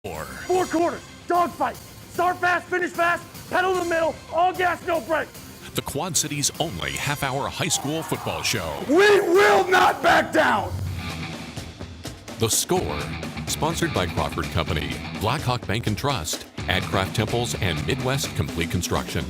4 quarters, dogfight. Start fast, finish fast, pedal to the middle, all gas, no brakes. The Quad City's only half-hour high school football show. We will not back down. The Score, sponsored by Crawford Company, Blackhawk Bank and Trust, Adcraft Temples, and Midwest Complete Construction.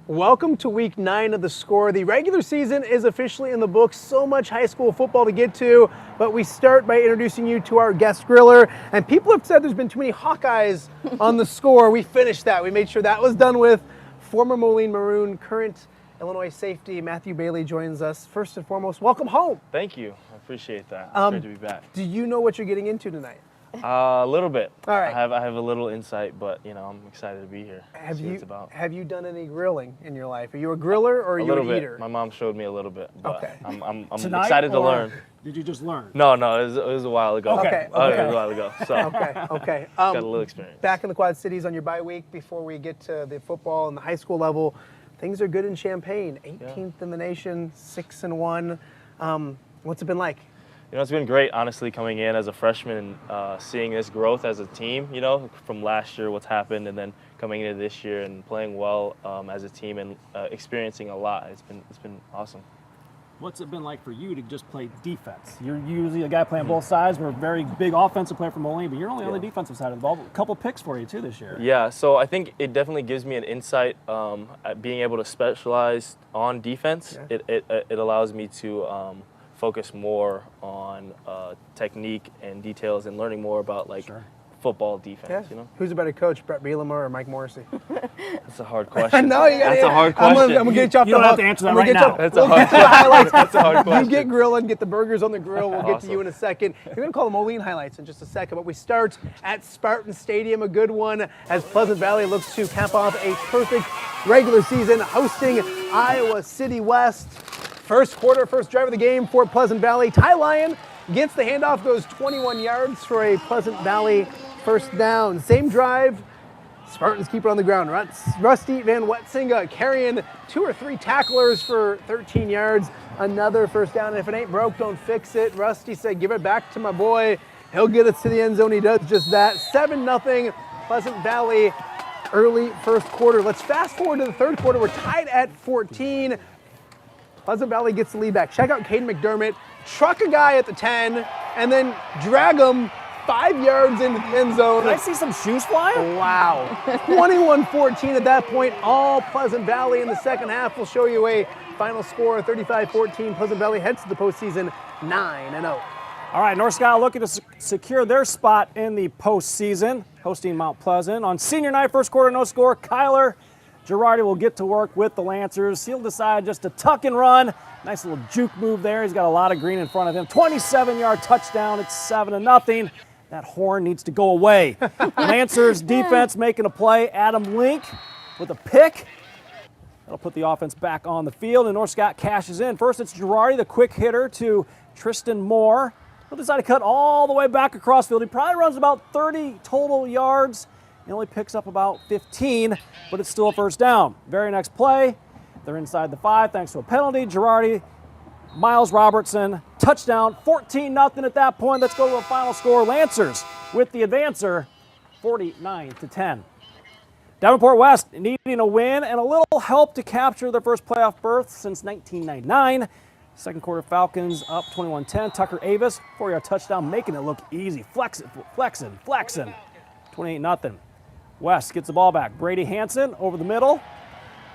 Welcome to week 9 of The Score. The regular season is officially in the books. So much high school football to get to, but we start by introducing you to our guest griller. And people have said there's been too many Hawkeyes on The Score. We finished that. We made sure that was done with. Former Moline Maroon, current Illinois safety Matthew Bailey joins us. First and foremost, welcome home. Thank you. I appreciate that. It's great to be back. Do you know what you're getting into tonight? A little bit. All right. I have a little insight, but I'm excited to be here. Have see what it's about. Have you done any grilling in your life? Are you a griller or are you an eater? My mom showed me a little bit, but Okay. I'm Tonight, excited to or learn. Did you just learn? No, it was a while ago. Okay, It was okay. a while ago. So Okay. got a little experience. Back in the Quad Cities on your bye week before we get to the football and the high school level. Things are good in Champaign. 18th in the nation, 6-1. What's it been like? It's been great, honestly, coming in as a freshman and seeing this growth as a team, from last year, what's happened, and then coming into this year and playing well as a team and experiencing a lot. It's been awesome. What's it been like for you to just play defense? You're usually a guy playing both sides. We're a very big offensive player from Moline, but you're only on the defensive side of the ball. A couple picks for you, too, this year. Yeah, so I think it definitely gives me an insight at being able to specialize on defense. Yeah. It allows me to focus more on technique and details and learning more about football defense. Who's a better coach, Brett Bielema or Mike Morrissey? That's a hard question. No, you got That's a hard question. I'm gonna get you off You don't the have to answer that right now. That's a hard question. That's a hard question. You get grilling, get the burgers on the grill. We'll get to Awesome. you in a second. You're going to call the Moline highlights in just a second, but we start at Spartan Stadium, a good one, as Pleasant Valley looks to cap off a perfect regular season, hosting Iowa City West. First quarter, first drive of the game for Pleasant Valley. Ty Lyon gets the handoff, goes 21 yards for a Pleasant Valley first down. Same drive, Spartans keep it on the ground. Rusty Van Wetsinga carrying 2 or 3 tacklers for 13 yards. Another first down. If it ain't broke, don't fix it. Rusty said, give it back to my boy. He'll get us to the end zone. He does just that. 7-0 Pleasant Valley early first quarter. Let's fast forward to the third quarter. We're tied at 14. Pleasant Valley gets the lead back. Check out Caden McDermott, truck a guy at the 10, and then drag him 5 yards into the end zone. Did I see some shoes flying? Wow. 21-14 at that point. All Pleasant Valley in the second half. We'll show you a final score, 35-14. Pleasant Valley heads to the postseason 9-0. All right, North Sky looking to secure their spot in the postseason, hosting Mount Pleasant. On senior night, first quarter, no score. Kyler Girardi will get to work with the Lancers. He'll decide just to tuck and run. Nice little juke move there. He's got a lot of green in front of him. 27-yard touchdown. It's 7-0. That horn needs to go away. Lancers defense making a play. Adam Link with a pick. That'll put the offense back on the field, and North Scott cashes in. First, it's Girardi, the quick hitter to Tristan Moore. He'll decide to cut all the way back across field. He probably runs about 30 total yards. He only picks up about 15, but it's still a first down. Very next play, they're inside the 5 thanks to a penalty. Girardi, Miles Robertson, touchdown, 14-0 at that point. Let's go to a final score. Lancers with the advancer, 49-10. Davenport West needing a win and a little help to capture their first playoff berth since 1999. Second quarter, Falcons up 21-10. Tucker Avis, 4-yard touchdown, making it look easy. Flexing. 28-0. West gets the ball back. Brady Hansen over the middle.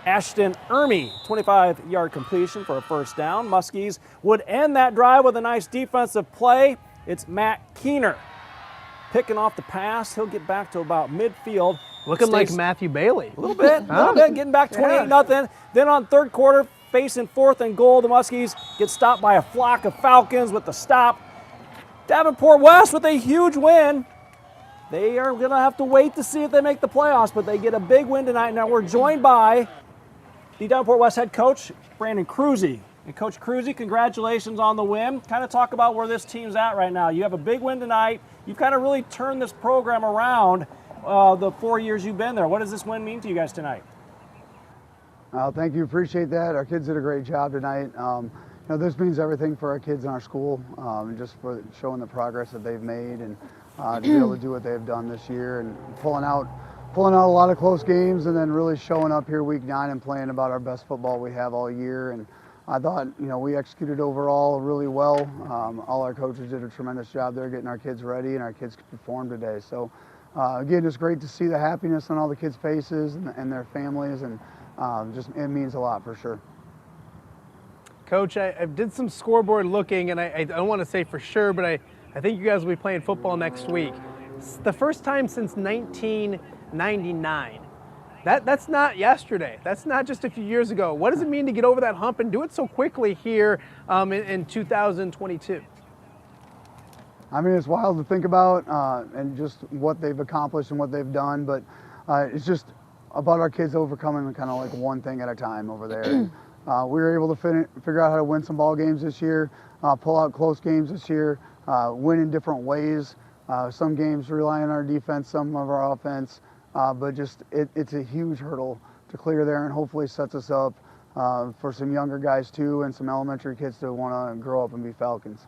Ashton Ermey, 25-yard completion for a first down. Muskies would end that drive with a nice defensive play. It's Matt Keener picking off the pass. He'll get back to about midfield. Looking like Matthew Bailey. A little bit, getting back 28-0. Then on third quarter, facing 4th and goal, the Muskies get stopped by a flock of Falcons with the stop. Davenport West with a huge win. They are going to have to wait to see if they make the playoffs, but they get a big win tonight. Now we're joined by the Davenport West head coach, Brandon Cruzy. And Coach Cruzy, congratulations on the win. Kind of talk about where this team's at right now. You have a big win tonight. You've kind of really turned this program around the 4 years you've been there. What does this win mean to you guys tonight? Thank you, appreciate that. Our kids did a great job tonight. know, this means everything for our kids in our school, just for showing the progress that they've made, and to be able to do what they've done this year, and pulling out a lot of close games, and then really showing up here week 9 and playing about our best football we have all year. And I thought, you know, we executed overall really well. All our coaches did a tremendous job there getting our kids ready, and our kids performed today. So again, it's great to see the happiness on all the kids' faces and their families, and just it means a lot for sure. Coach, I did some scoreboard looking, and I don't want to say for sure, but I think you guys will be playing football next week. It's the first time since 1999. That's not yesterday. That's not just a few years ago. What does it mean to get over that hump and do it so quickly here in 2022? I mean, it's wild to think about and just what they've accomplished and what they've done, but it's just about our kids overcoming kind of like one thing at a time over there. We were able to figure out how to win some ball games this year, pull out close games this year, win in different ways. Some games rely on our defense, some of our offense, but just it's a huge hurdle to clear there, and hopefully sets us up for some younger guys too, and some elementary kids to want to grow up and be Falcons.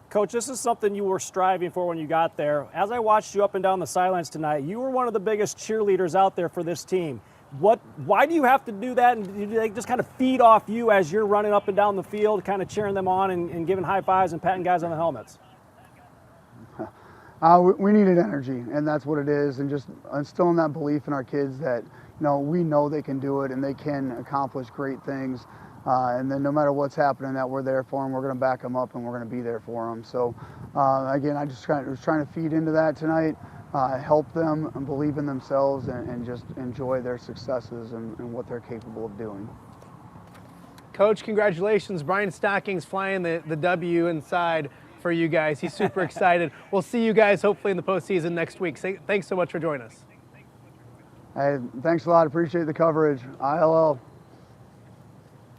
Coach, this is something you were striving for when you got there. As I watched you up and down the sidelines tonight, you were one of the biggest cheerleaders out there for this team. Why do you have to do that, and do they just kind of feed off you as you're running up and down the field, kind of cheering them on and giving high fives and patting guys on the helmets? We needed energy, and that's what it is, and just instilling that belief in our kids that, you know, we know they can do it and they can accomplish great things, and then no matter what's happening, that we're there for them, we're going to back them up, and we're going to be there for them. So again, I just was trying to feed into that tonight, help them and believe in themselves, and just enjoy their successes and what they're capable of doing. Coach, congratulations. Brian Stocking's flying the W inside for you guys. He's super excited. We'll see you guys hopefully in the postseason next week. Thanks so much for joining us. Hey, thanks a lot. Appreciate the coverage. ILL.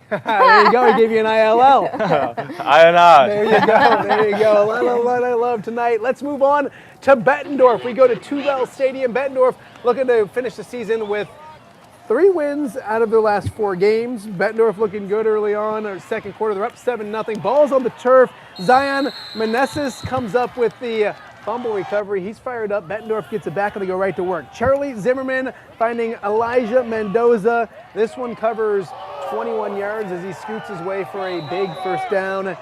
There you go. He gave you an ILL. There you go. There you go. What I love tonight. Let's move on to Bettendorf. We go to Tubel Stadium. Bettendorf looking to finish the season with 3 wins out of their last 4 games. Bettendorf looking good early on. Our second quarter, they're up 7-0. Ball's on the turf. Zion Meneses comes up with the fumble recovery. He's fired up. Bettendorf gets it back, and they go right to work. Charlie Zimmerman finding Elijah Mendoza. This one covers 21 yards as he scoots his way for a big first down.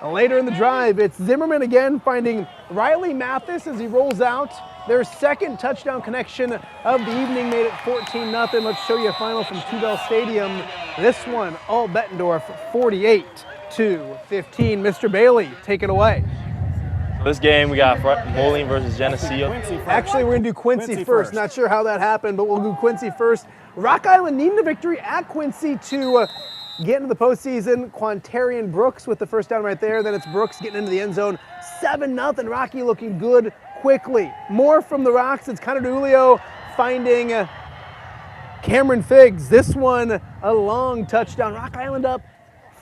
Later in the drive, it's Zimmerman again finding Riley Mathis as he rolls out. Their second touchdown connection of the evening made it 14-0. Let's show you a final from Tubel Stadium. This one, all Bettendorf, 48-15. Mr. Bailey, take it away. This game, we got Moline versus Geneseo. Actually, we're going to do Quincy first. Not sure how that happened, but we'll do Quincy first. Rock Island needing the victory at Quincy to get into the postseason. Quantarian Brooks with the first down right there. Then it's Brooks getting into the end zone. 7-0. Rocky looking good quickly. More from the Rocks. It's Connor DeJulio finding Cameron Figs. This one, a long touchdown. Rock Island up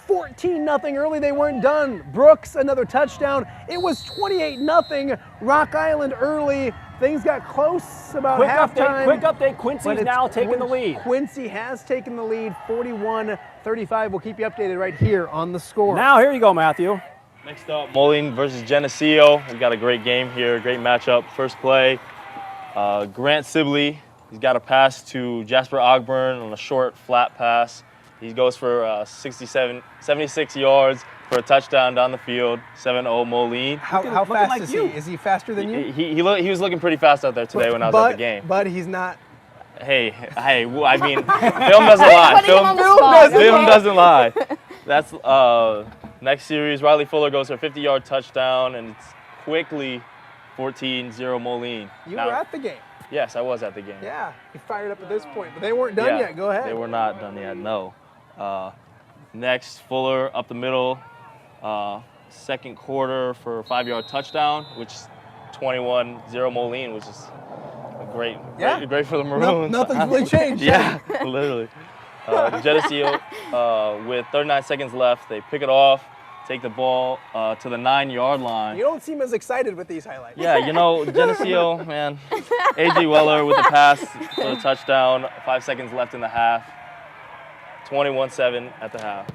14-0 early. They weren't done. Brooks, another touchdown. It was 28-0. Rock Island early. Things got close about halftime. Quick update. Quincy's now taking the lead. Quincy has taken the lead, 41-35. We'll keep you updated right here on the score. Now, here you go, Matthew. Next up, Moline versus Geneseo. We got a great game here, great matchup. First play, Grant Sibley. He's got a pass to Jasper Ogburn on a short, flat pass. He goes for 76 yards for a touchdown down the field, 7-0 Moline. How fast is he? Is he faster than you? He was looking pretty fast out there today when I was at the game. But he's not. Hey, I mean, film doesn't lie. Film doesn't lie. That's next series. Riley Fuller goes for a 50-yard touchdown, and it's quickly 14-0 Moline. You were at the game. Yes, I was at the game. Yeah, he fired up at this point, but they weren't done yet. Go ahead. They were not done yet, no. Next, Fuller up the middle, second quarter for a 5-yard touchdown, which is 21-0 Moline, which is great for the Maroons. Nothing's really changed. Yeah, literally. Geneseo, with 39 seconds left, they pick it off, take the ball to the 9-yard line. You don't seem as excited with these highlights. Yeah, you know, Geneseo, man. A.J. Weller with the pass for the touchdown, 5 seconds left in the half. 21-7 at the half.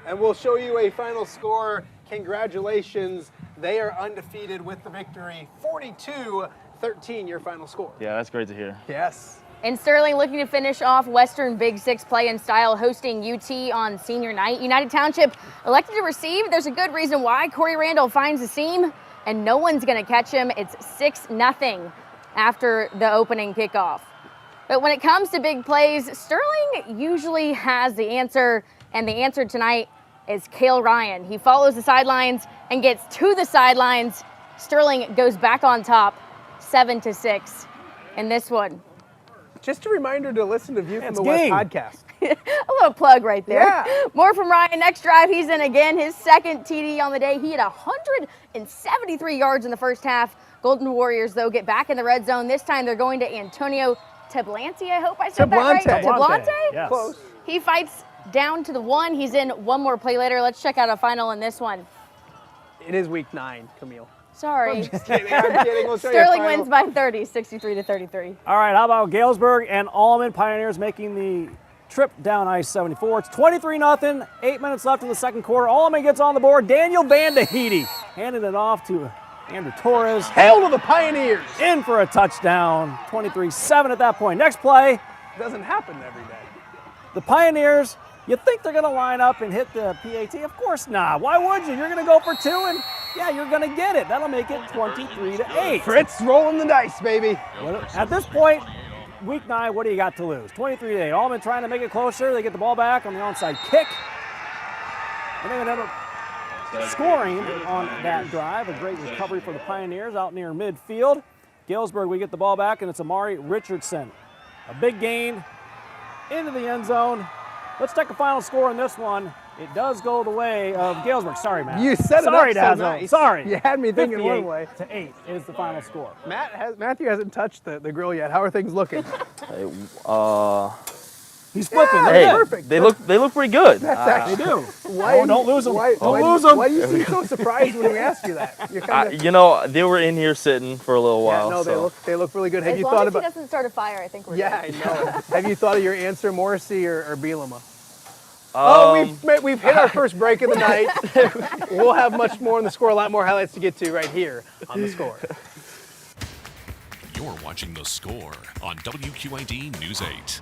And we'll show you a final score. Congratulations. They are undefeated with the victory. 42-13, your final score. Yeah, that's great to hear. Yes. And Sterling looking to finish off Western Big Six play in style, hosting UT on senior night. United Township elected to receive. There's a good reason why. Kory Randall finds the seam, and no one's going to catch him. It's 6-0 after the opening kickoff. But when it comes to big plays, Sterling usually has the answer, and the answer tonight is Cale Ryan. He follows the sidelines and gets to the sidelines. Sterling goes back on top, 7-6 in this one. Just a reminder to listen to View from the West podcast. A little plug right there. Yeah. More from Ryan. Next drive, he's in again. His second TD on the day. He had 173 yards in the first half. Golden Warriors, though, get back in the red zone. This time they're going to Antonio Tablante. I hope I said that right. Tablante. Yes. Close. He fights down to the 1. He's in one more play later. Let's check out a final in this one. It is week 9, Camille. Sorry. Just kidding. I'm kidding. We'll show you a Sterling final. wins by 30, 63-33. All right, how about Galesburg and Allman Pioneers making the trip down I-74? It's 23-0, 8 minutes left in the second quarter. Allman gets on the board. Daniel Bandahiti handing it off to Andrew Torres. Hail to the Pioneers. In for a touchdown, 23-7 at that point. Next play, Doesn't happen every day. the Pioneers, you think they're going to line up and hit the PAT? Of course not. Why would you? You're going to go for 2, and yeah, you're going to get it. That'll make it 23-8. Fritz rolling the dice, baby. At this point, week 9, what do you got to lose? 23-8. Allman trying to make it closer. They get the ball back on the onside kick. And they end up scoring on that drive. A great recovery for the Pioneers out near midfield. Galesburg, we get the ball back, and it's Amari Richardson. A big gain into the end zone. Let's check the final score on this one. It does go the way of Galesburg. Sorry, Matt. You set it Sorry, up so Dazzle. nice. Sorry. You had me thinking one way. 58-8 is the final score. Matthew hasn't touched the grill yet. How are things looking? He's flipping. Yeah, They're Hey, good. perfect. they look pretty good. That's They actually. do. Why? Oh, don't lose them. Why, Don't lose them. Why do you seem so surprised when we ask you that? You're kind of. You know, they were in here sitting for a little while. No, so. they look really good. Have As you long thought as he about? doesn't start a fire, I think we're Yeah, good. I know. Have you thought of your answer, Morrissey or Bielema? We've hit our first break of the night. We'll have much more on the score, a lot more highlights to get to right here on the score. You're watching The Score on WQAD News 8.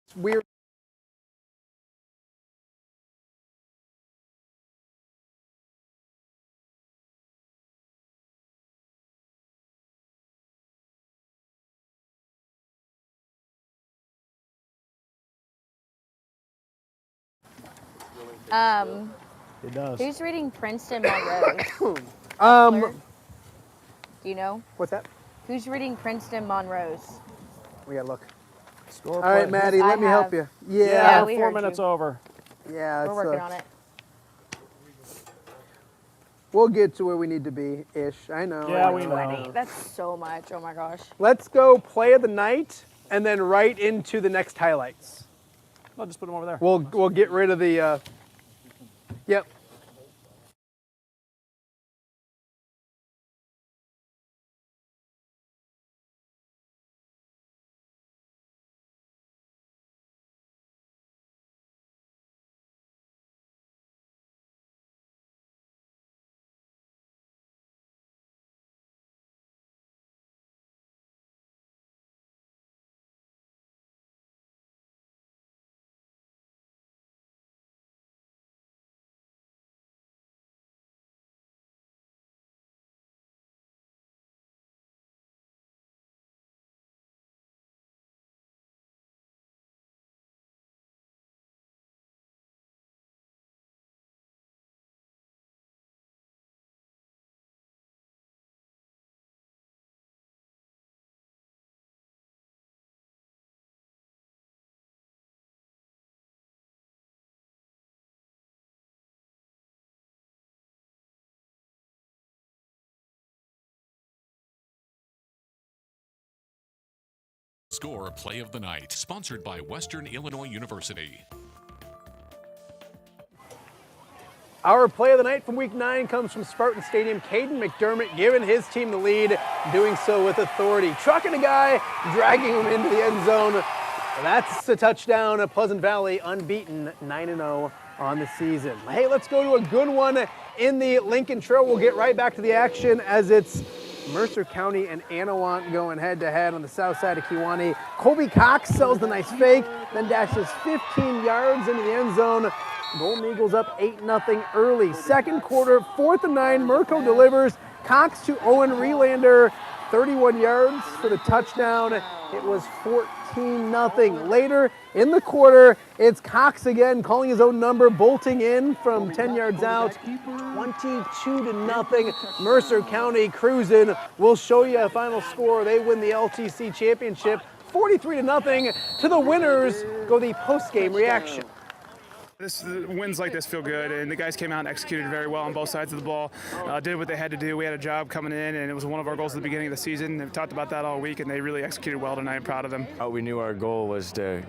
It's weird. It does. Who's reading Princeton Monroe's? Do you know? What's that? Who's reading Princeton Monroe's? We gotta look. Score All right, play. Maddie, let me help you. Yeah, we 4 heard minutes you. over. Yeah, We're working on it. We'll get to where we need to be, ish. I know. Yeah, I we know. know. That's so much. Oh my gosh. Let's go play of the night and then right into the next highlights. I'll just put them over there. We'll get rid of the. Yep. Score Play of the Night, sponsored by Western Illinois University. Our play of the night from Week 9 comes from Spartan Stadium. Caden McDermott giving his team the lead, doing so with authority. Trucking a guy, dragging him into the end zone. That's a touchdown. Pleasant Valley unbeaten, 9-0 on the season. Hey, let's go to a good one in the Lincoln Trail. We'll get right back to the action as it's Mercer County and Anawant going head-to-head on the south side of Kewanee. Colby Cox sells the nice fake, then dashes 15 yards into the end zone. Golden Eagles up 8-0 early. Second quarter, 4th and 9, Mirko delivers. Cox to Owen Relander, 31 yards for the touchdown. It was 14-0. Later in the quarter, it's Cox again calling his own number, bolting in from 10 yards out. 22-0. Mercer County cruising. We'll show you a final score. They win the LTC championship, 43-0. To the winners go the post-game reaction. Wins like this feel good, and the guys came out and executed very well on both sides of the ball. Did what they had to do. We had a job coming in, and it was one of our goals at the beginning of the season. We've talked about that all week, and they really executed well tonight. I'm proud of them. We knew our goal was to,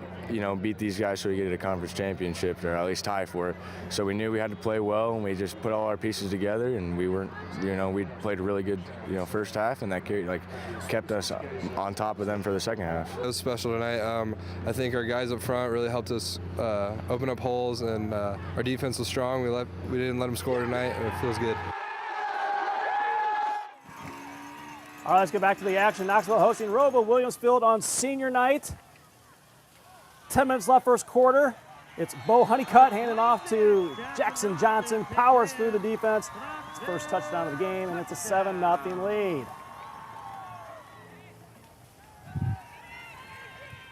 beat these guys so we get a conference championship, or at least tie for it. So we knew we had to play well, and we just put all our pieces together, and we weren't, we played a really good, first half, and that kept us on top of them for the second half. It was special tonight. I think our guys up front really helped us open up holes, and our defense was strong. We didn't let them score tonight, and it feels good. All right, let's get back to the action. Knoxville hosting Roval Williamsfield on senior night. 10 minutes left first quarter. It's Bo Honeycutt handing off to Jackson Johnson. Powers through the defense. It's the first touchdown of the game, and it's a 7-0 lead.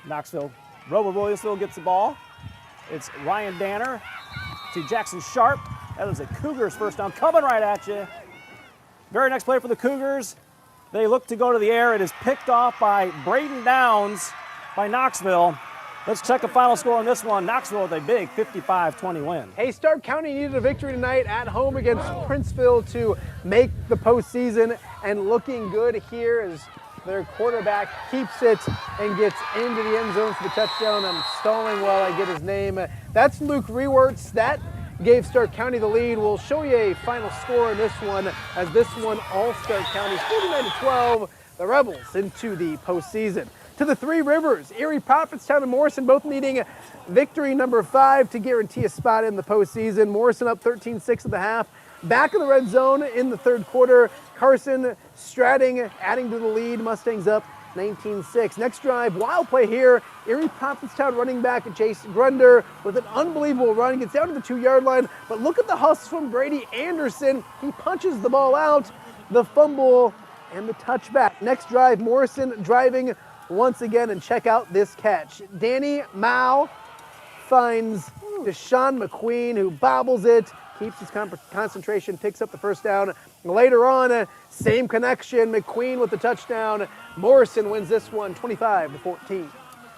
Knoxville, Roval Williamsfield gets the ball. It's Ryan Danner to Jackson Sharp. That is a Cougars first down coming right at you. Very next play for the Cougars. They look to go to the air. It is picked off by Braden Downs by Knoxville. Let's check the final score on this one. Knoxville with a big 55-20 win. Hey, Stark County needed a victory tonight at home against Princeville to make the postseason, and looking good here as their quarterback keeps it and gets into the end zone for the touchdown. I'm stalling while I get his name. That's Luke Rewerts. That gave Stark County the lead. We'll show you a final score in this one, as this one all Stark County 49-12. The Rebels into the postseason. To the Three Rivers, Erie, Prophetstown, and Morrison both needing victory number 5 to guarantee a spot in the postseason. Morrison up 13-6 at the half. Back in the red zone in the third quarter. Carson Stratting adding to the lead. Mustangs up 19-6. Next drive, wild play here. Erie Prophetstown running back Chase Grunder with an unbelievable run. He gets down to the 2-yard line, but look at the hustle from Brady Anderson. He punches the ball out, the fumble, and the touchback. Next drive, Morrison driving once again, and check out this catch. Danny Mao finds Deshaun McQueen, who bobbles it, keeps his concentration, picks up the first down. Later on, same connection, McQueen with the touchdown. Morrison wins this one 25-14.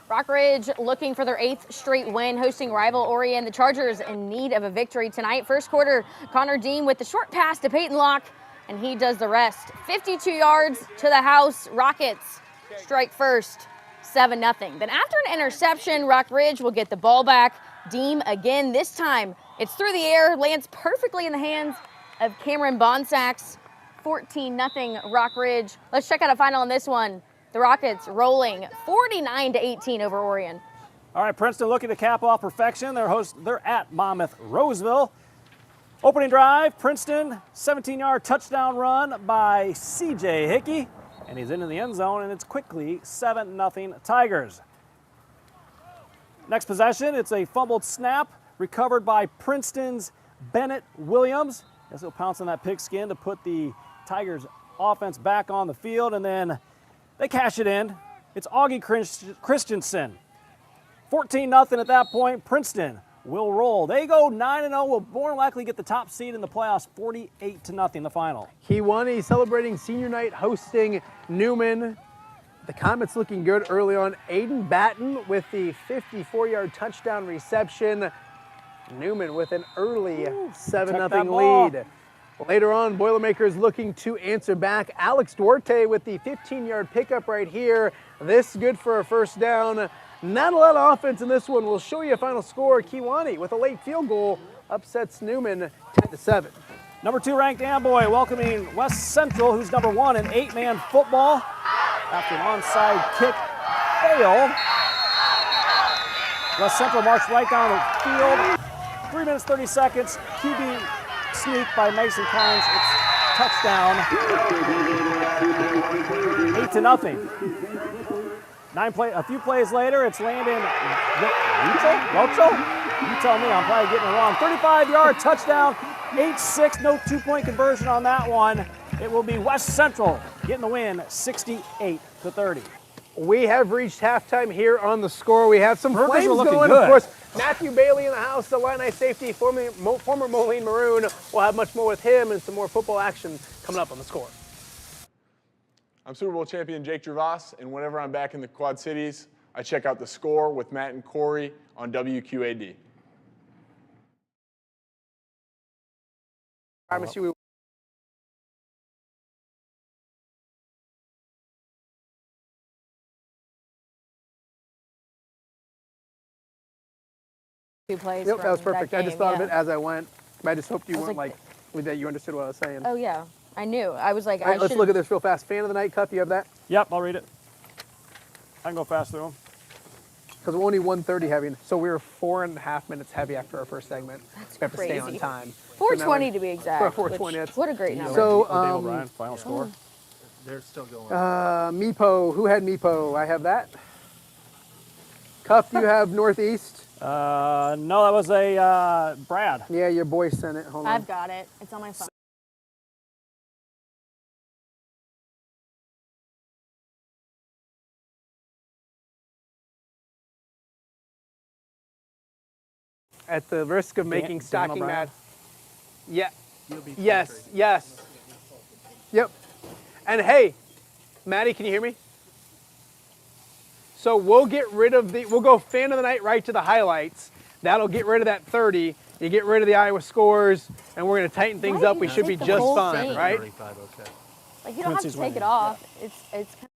Rockridge looking for their 8th straight win, hosting rival Orion. The Chargers in need of a victory tonight. First quarter, Connor Dean with the short pass to Peyton Locke, and he does the rest. 52 yards to the house. Rockets strike first, 7-0. Then after an interception, Rockridge will get the ball back. Deem again. This time it's through the air, lands perfectly in the hands of Cameron Bonsax. 14-0 Rockridge. Let's check out a final on this one. The Rockets rolling 49-18 over Orion. All right, Princeton looking to cap off perfection. They're at Monmouth Roseville. Opening drive, Princeton, 17-yard touchdown run by C.J. Hickey, and he's into the end zone, and it's quickly 7-0 Tigers. Next possession, it's a fumbled snap recovered by Princeton's Bennett Williams. Guess he'll pounce on that pigskin to put the Tigers offense back on the field, and then they cash it in. It's Augie Christensen. 14-0 at that point. Princeton will roll. They go 9-0, will more likely get the top seed in the playoffs, 48-0 the final. Kewanee celebrating senior night, hosting Newman. The Comets looking good early on. Aiden Batten with the 54-yard touchdown reception. Newman with an early 7-0 lead. Later on, Boilermakers looking to answer back. Alex Duarte with the 15-yard pickup right here. This good for a first down. Not a lot of offense in this one. We'll show you a final score. Kiwani with a late field goal upsets Newman 10-7. Number 2 ranked Amboy welcoming West Central, who's number 1 in 8-man football. After an onside kick fail, West Central marched right down the field. 3 minutes, 30 seconds. QB sneak by Mason Carnes. It's touchdown. 8-0. A few plays later, it's Landon Welchel? You tell me, I'm probably getting it wrong. 35-yard touchdown, 8-6, no 2-point conversion on that one. It will be West Central getting the win, 68-30. We have reached halftime here on The Score. We have some Burgers flames are looking going, good. of course. Matthew Bailey in the house, the Illini safety, former Moline Maroon. We'll have much more with him and some more football action coming up on The Score. I'm Super Bowl champion Jake Gervas, and whenever I'm back in the Quad Cities, I check out The Score with Matt and Kory on WQAD. I promise you we Two plays. Yep, that was perfect. That I just game, thought of yeah. it as I went. I just hoped you weren't like- that you understood what I was saying. Oh yeah, I knew. I was like, All right, let's look at this real fast. Fan of the night, Cup, you have that? Yep, I'll read it. I can go fast through them. Because we're only 1:30 heavy, so we were 4.5 minutes heavy after our first segment. That's we have to stay on crazy. time. 4:20 to be exact. 4:20. which- What a great number. So, O'Brien, final score. They're still going. Meepo, who had Meepo? I have that. Cup, you have Northeast. No, that was a Brad. Yeah, your boy sent it. Hold on. I've got it. It's on my phone. At the risk of making Dan stocking O'Brien. math. Yeah. Yes. Yep. And hey, Maddie, can you hear me? So we'll get rid of we'll go fan of the night right to the highlights. That'll get rid of that 30. You get rid of the Iowa scores, and we're going to tighten things Why up. do We you should be take the just whole fine, thing? right? 35, okay. Like you don't have to Quincy's take winning. it off. It's kind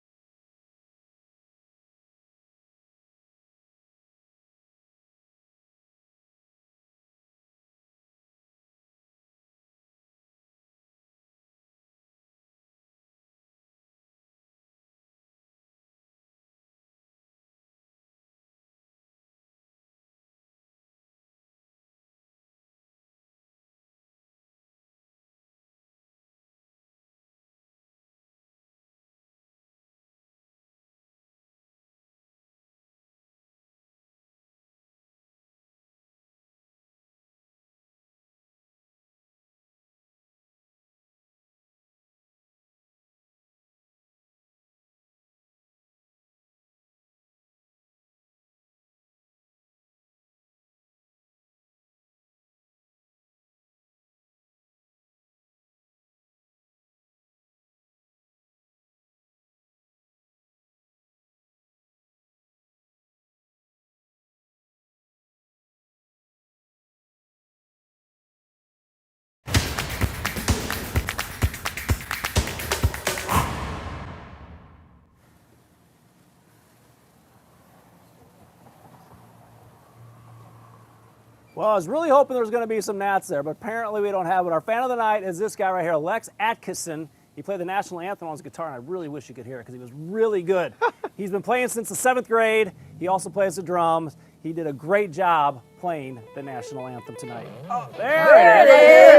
Well, I was really hoping there was going to be some Nats there, but apparently we don't have it. Our fan of the night is this guy right here, Lex Atkinson. He played the national anthem on his guitar, and I really wish you could hear it because he was really good. He's been playing since the 7th grade. He also plays the drums. He did a great job playing the national anthem tonight. Oh, there it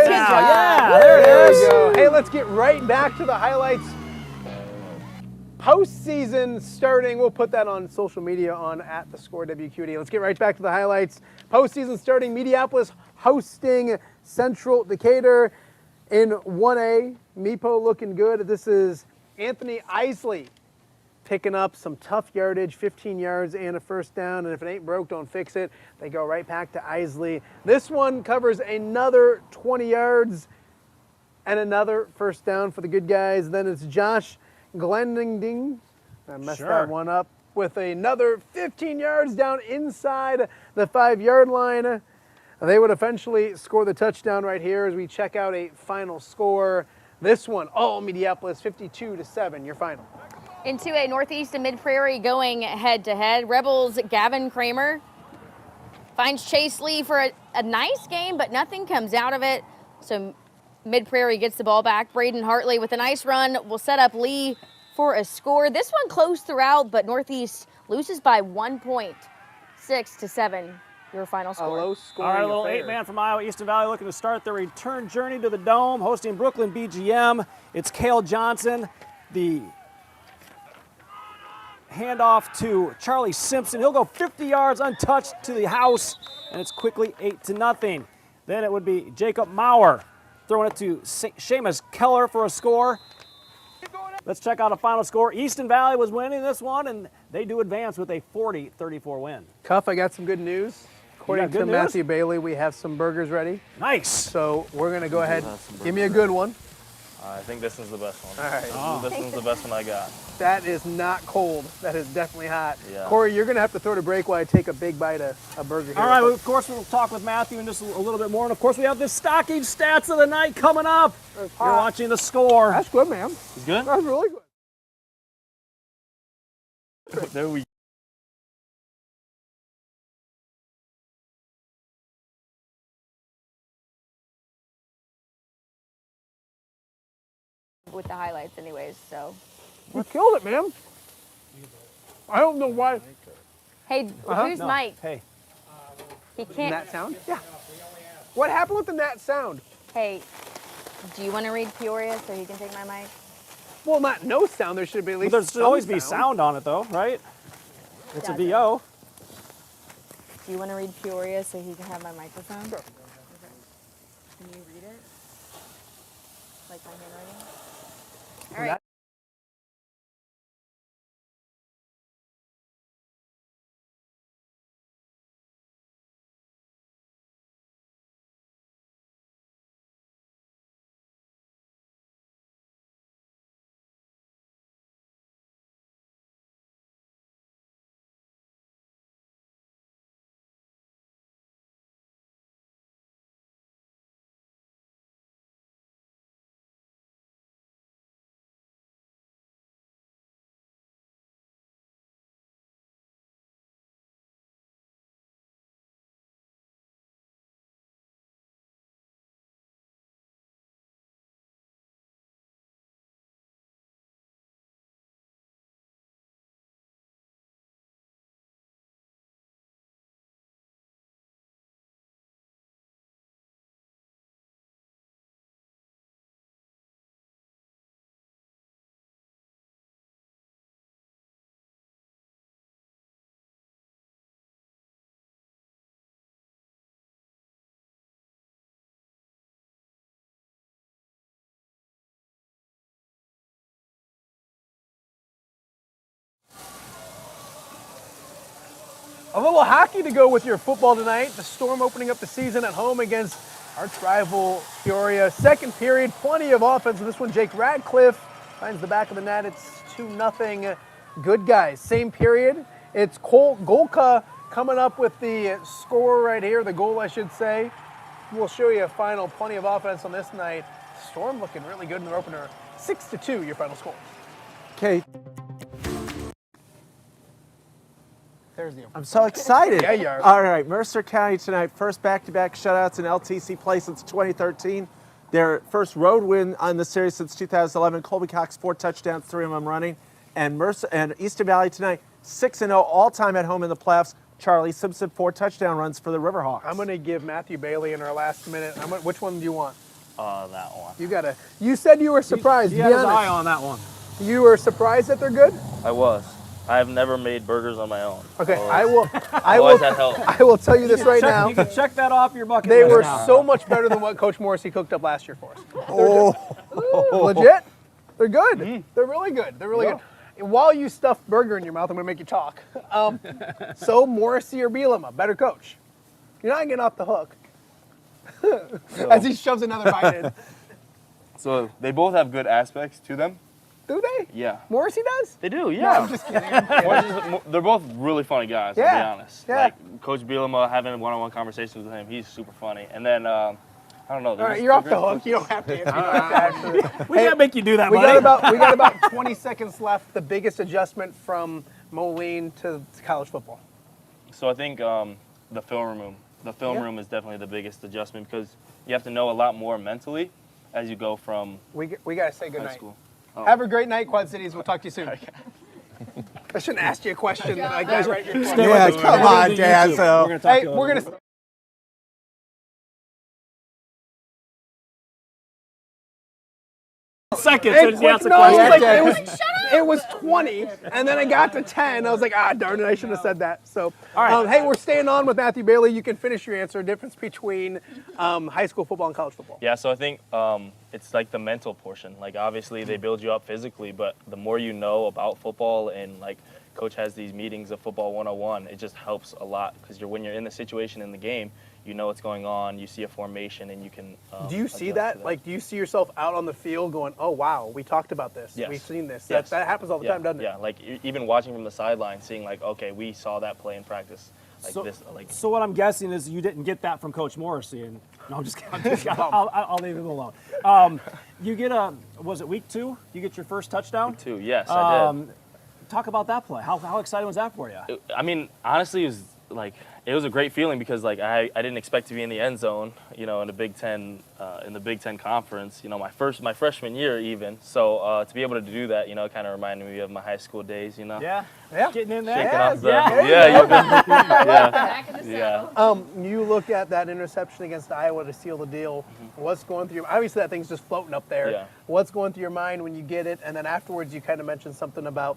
is. Good Now, job. yeah, there it is. we go. Hey, let's get right back to the highlights. Postseason starting. We'll put that on social media on @thescorewqd. Let's get right back to the highlights. Postseason starting. Mediapolis hosting Central Decatur in 1A. Meepo looking good. This is Anthony Isley picking up some tough yardage, 15 yards and a first down. And if it ain't broke, don't fix it. They go right back to Isley. This one covers another 20 yards and another first down for the good guys. Then it's Josh Glending. I messed that one up with another 15 yards down inside the 5-yard line. They would eventually score the touchdown right here as we check out a final score. This one, all Mediapolis 52-7, your final. In 2A, Northeast and Mid-Prairie going head-to-head. Rebels' Gavin Kramer finds Chase Lee for a nice game, but nothing comes out of it. So Mid-Prairie gets the ball back. Braden Hartley with a nice run will set up Lee for a score. This one close throughout, but Northeast loses by 1 point, 6-7. Your final score. A low All scoring right, a little affair. 8-man from Iowa Eastern Valley looking to start their return journey to the Dome, hosting Brooklyn BGM. It's Cale Johnson, the handoff to Charlie Simpson. He'll go 50 yards untouched to the house, and it's quickly 8-0. Then it would be Jacob Maurer throwing it to Seamus Keller for a score. Let's check out a final score. Eastern Valley was winning this one, and they do advance with a 40-34 win. Cuff, I got some good news. According good to news? Matthew Bailey, we have some burgers ready. Nice. So we're going to go ahead. Give me a good one. I think this is the best one. All right. This one's the best one I got. That is not cold. That is definitely hot. Yeah. Kory, you're going to have to throw the break while I take a big bite of a burger here. All right, well, of course, we'll talk with Matthew in just a little bit more. And, of course, we have the stockage stats of the night coming up. You're watching the score. That's good, man. It's good? That's really good. There we With the highlights anyways, so. You killed it, man. I don't know why. Hey, who's No. Mike? Hey. He can't. Nat sound? Yeah. What happened with the Nat sound? Hey, do you want to read Peoria so he can take my mic? Well, not no sound. There should be at Well, least there should some always be sound on it, though, right? It's a Doesn't. VO. Do you want to read Peoria so he can have my microphone? Sure. Okay. Can you read it? Like my handwriting? All right. A little hockey to go with your football tonight. The Storm opening up the season at home against arch rival Peoria. Second period, plenty of offense. In this one, Jake Radcliffe finds the back of the net. It's 2-0. Good guys. Same period. It's Colt Golka coming up with the score right here, the goal, I should say. We'll show you a final. Plenty of offense on this night. Storm looking really good in their opener. 6-2, your final score. Okay, There's the I'm so excited. Yeah, you are. All right, Mercer County tonight, first back-to-back shutouts in LTC play since 2013. Their first road win on the series since 2011. Colby Cox, 4 touchdowns, 3 of them running. And Mercer and Eastern Valley tonight, 6-0 all-time at home in the playoffs. Charlie Simpson, 4 touchdown runs for the Riverhawks. I'm going to give Matthew Bailey in our last minute. Which one do you want? that one. You said you were surprised. He Be had his honest. eye on that one. You were surprised that they're good? I was. I have never made burgers on my own. Okay, Always- I always had help. will tell you this right Check- now. You can check that off your bucket They list were now. so much better than what Coach Morrissey cooked up last year for us. Oh, Legit. They're good. They're really good. They're really good. And while you stuff burger in your mouth, I'm going to make you talk. So Morrissey or Bielema, better coach. You're not getting off the hook. As he shoves another bite in. So they both have good aspects to them. Do they? Yeah. Morrissey does? They do, No, yeah. I'm just kidding. They're both really funny guys, to Yeah, be honest. yeah. Like Coach Bielema, having one-on-one conversations with him, he's super funny. And then I don't know. All right, you're off the hook. You don't have to answer. We can't make you do that, we buddy. got about 20 seconds left. The biggest adjustment from Moline to college football. So I think the film room. The film room is definitely the biggest adjustment because you have to know a lot more mentally as you go from We got to say good high night. school. Oh. Have a great night, Quad Cities. We'll talk to you soon. I shouldn't ask you a question that I got right here. Yeah, come on, Dan. So, We're gonna talk Hey, to you we're later. going to... Seconds. Hey, He asked the no, question. it was 20, and then I got to 10. I was like, darn it, I shouldn't have said that. So, All right. hey, we're staying on with Matthew Bailey. You can finish your answer. Difference between high school football and college football. Yeah, so I think it's like the mental portion. Like obviously they build you up physically, but the more you know about football and like coach has these meetings of football 101, it just helps a lot because when you're in the situation in the game, you know what's going on, you see a formation, and you can. Do you see adjust that? to that? Like, do you see yourself out on the field going, oh, wow, we talked about this. Yes. We've seen this. Yes. That happens all the time, doesn't it? Yeah, like even watching from the sideline, seeing like, okay, we saw that play in practice. Like this, like. So what I'm guessing is you didn't get that from Coach Morrissey. And no, I'm just kidding. I'll leave him alone. You get was it week 2? You get your first touchdown? Week 2, yes, I did. Talk about that play. How exciting was that for you? I mean, honestly, it was a great feeling because like I didn't expect to be in the end zone, in the Big Ten conference, my freshman year even. So to be able to do that, it kind of reminded me of my high school days, Yeah. Getting in there. Shaking Yeah, off the, yeah. Back in the saddle. You look at that interception against Iowa to seal the deal. What's going through your obviously that thing's just floating up there. Yeah. What's going through your mind when you get it? And then afterwards you kind of mentioned something about,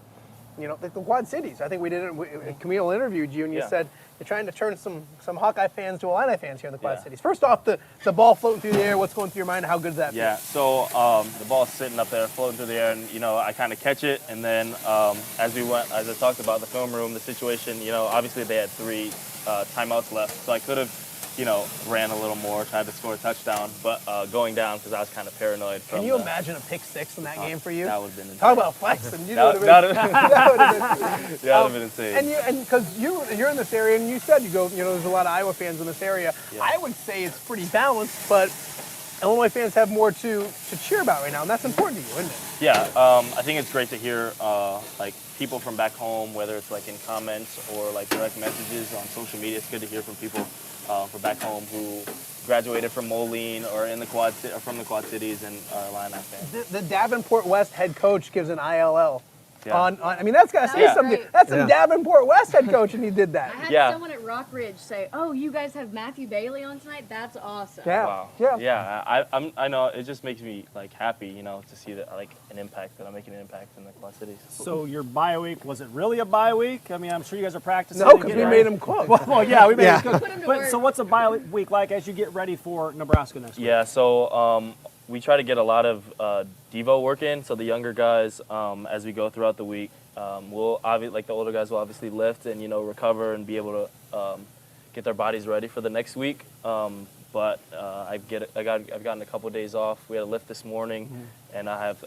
like the Quad Cities. I think we did it. Camille interviewed you and you said you're trying to turn some Hawkeye fans to Illini fans here in the Quad Cities. First off, the ball floating through the air, what's going through your mind? How good is that? Yeah, so the ball's sitting up there, floating through the air, and I kind of catch it, and then as I talked about the film room, the situation, obviously they had 3 timeouts left, so I could have, ran a little more, tried to score a touchdown, but going down because I was kind of paranoid. Can you imagine a pick 6 in that game for you? That would have been insane. Talk about flexing. You That would would have have been insane. And because you're in this area, and you said you go, there's a lot of Iowa fans in this area. Yeah. I would say it's pretty balanced, but Illinois fans have more to cheer about right now, and that's important to you, isn't it? Yeah, I think it's great to hear like people from back home, whether it's like in comments or like direct messages on social media. It's good to hear from people from back home who graduated from Moline or from the Quad Cities and are Illini fans. The Davenport West head coach gives an ILL. Yeah. I mean, that's got to say Yeah. something. Right. That's a Davenport West head coach, and he did that. I had Yeah. someone at Rockridge say, "Oh, you guys have Matthew Bailey on tonight. That's awesome." Yeah. Wow. Yeah. Yeah. I know. It just makes me like happy, to see that like an impact that I'm making an impact in the Quad Cities. So your bye week, was it really a bye week? I mean, I'm sure you guys are practicing. No, to because get we ready. made him cook. Well, yeah, we made Yeah. him cook. Put him to But work. so what's a bye week like as you get ready for Nebraska next week? Yeah. So we try to get a lot of Devo work in. So the younger guys, as we go throughout the week, we'll like the older guys will obviously lift and recover and be able to get their bodies ready for the next week. But I've gotten a couple of days off. We had a lift this morning, and I have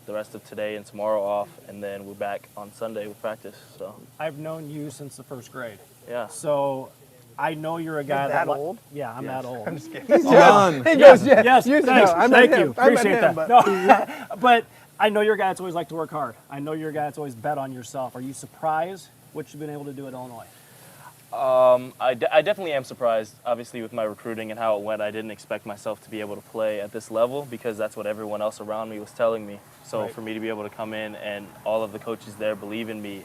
the rest of today and tomorrow off, and then we're back on Sunday with practice. So I've known you since the first grade. yeah. So I know you're a guy that that old? Yeah, I'm that old. I'm just kidding. He's young. He goes, yeah. Yes, years thanks. ago. I met Thank him. you. I met Appreciate him, that. but- No, but I know you're a guy that's always liked to work hard. I know you're a guy that's always bet on yourself. Are you surprised what you've been able to do at Illinois? I definitely am surprised, obviously, with my recruiting and how it went. I didn't expect myself to be able to play at this level because that's what everyone else around me was telling me. So Right. for me to be able to come in and all of the coaches there believe in me,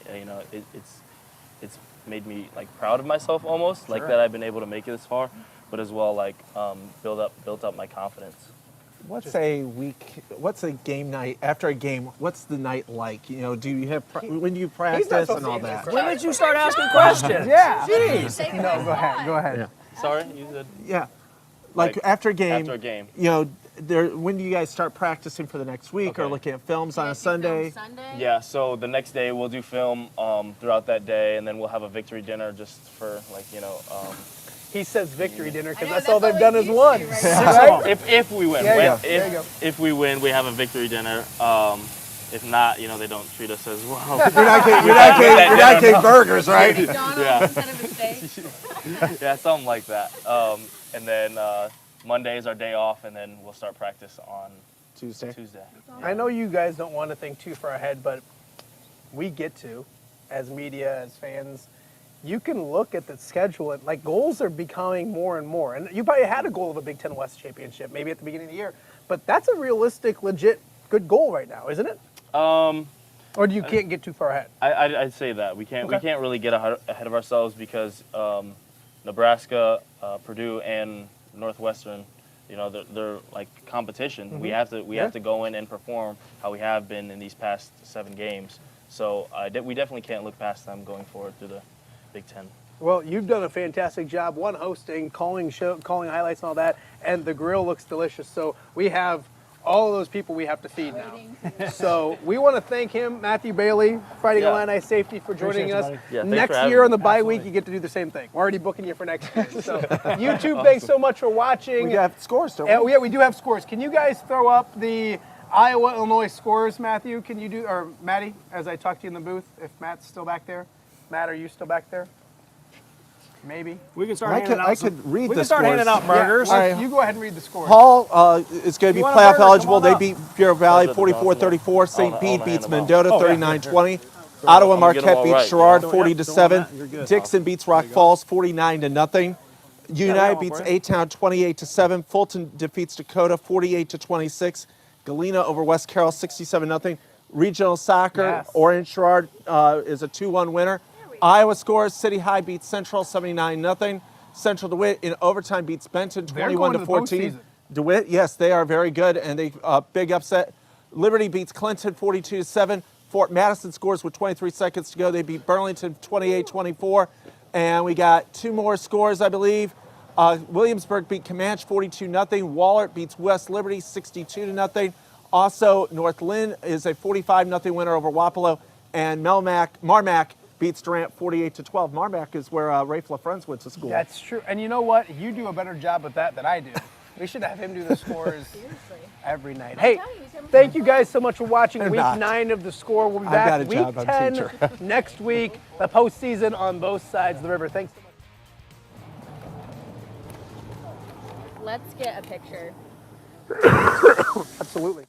it's made me like proud of myself almost, like that I've been able to make it this far, but as well like built up my confidence. What's a game night after a game? What's the night like? Do you have when do you practice and supposed to all answer that? this When did you start asking questions? Yeah. Jeez. No, go ahead. Go ahead. Sorry, you said Yeah, like after a game. after a game. When do you guys start practicing for the next week or Okay. looking at films on a Sunday? Yeah, so the next day we'll do film throughout that day, and then we'll have a victory dinner just for like He says victory dinner because I know, that's all that's they've done is all won. he's used to right now. if we win. There you go. If, There you go. if we win, we have a victory dinner. If not, they don't treat us as well. You're not getting burgers, right? McDonald's Yeah. instead of a steak. Yeah, something like that. And then Monday is our day off, and then we'll start practice on Tuesday. I know you guys don't want to think too far ahead, but we get to, as media, as fans. You can look at the schedule and like goals are becoming more and more. And you probably had a goal of a Big Ten West championship maybe at the beginning of the year, but that's a realistic, legit, good goal right now, isn't it? Or do you can't get too far ahead? I'd say that we can't really get ahead of ourselves because Nebraska, Purdue, and Northwestern, you know, they're like competition. Mm-hmm. We have to go in and perform how we have been in these past 7 games. So we definitely can't look past them going forward through the Big Ten. Well, you've done a fantastic job, one, hosting, calling highlights and all that, and the grill looks delicious. So we have all of those people we have to feed now. So we want to thank him, Matthew Bailey, Fighting Illini Safety, for joining us. Next year on the bye week, you get to do the same thing. We're already booking you for next year. So YouTube, thanks so much for watching. We have scores, don't we? Yeah, we do have scores. Can you guys throw up the Iowa-Illinois scores, Matthew? Can you do, or Maddie, as I talk to you in the booth, if Matt's still back there? Matt, are you still back there? Maybe. We can start handing out. I could read we the can start scores. handing out burgers. Yeah, you go ahead and read the scores. Hall is going to be want a playoff burger? eligible. Come They on up. beat Bureau Valley 44-34. St. Bede beats Mendota 39-20. Ottawa Marquette beats Sherrard 40-7. Dixon beats Rock Falls 49-0. United beats A-Town 28-7. Fulton defeats Dakota 48-26. Galena over West Carroll 67-0. Regional soccer, Orange Sherrard is a 2-1 winner. Iowa scores, City High beats Central 79-0. Central DeWitt in overtime beats Benton 21-14. DeWitt, yes, they are very good, and they big upset. Liberty beats Clinton 42-7. Fort Madison scores with 23 seconds to go. They beat Burlington 28-24. And we got 2 more scores, I believe. Williamsburg beat Comanche 42-0. Wahlert beats West Liberty 62-0. Also, North Lynn is a 45-0 winner over Wapello. And Marmac beats Durant 48-12. Marmac is where Rafe LaFrance went to school. That's true. And you know what? You do a better job with that than I do. We should have him do the scores every night. Hey, thank you guys so much for watching week 9 of The Score. We'll be back week 10 next week, the postseason on both sides of the river. Thanks. Let's get a picture. Absolutely.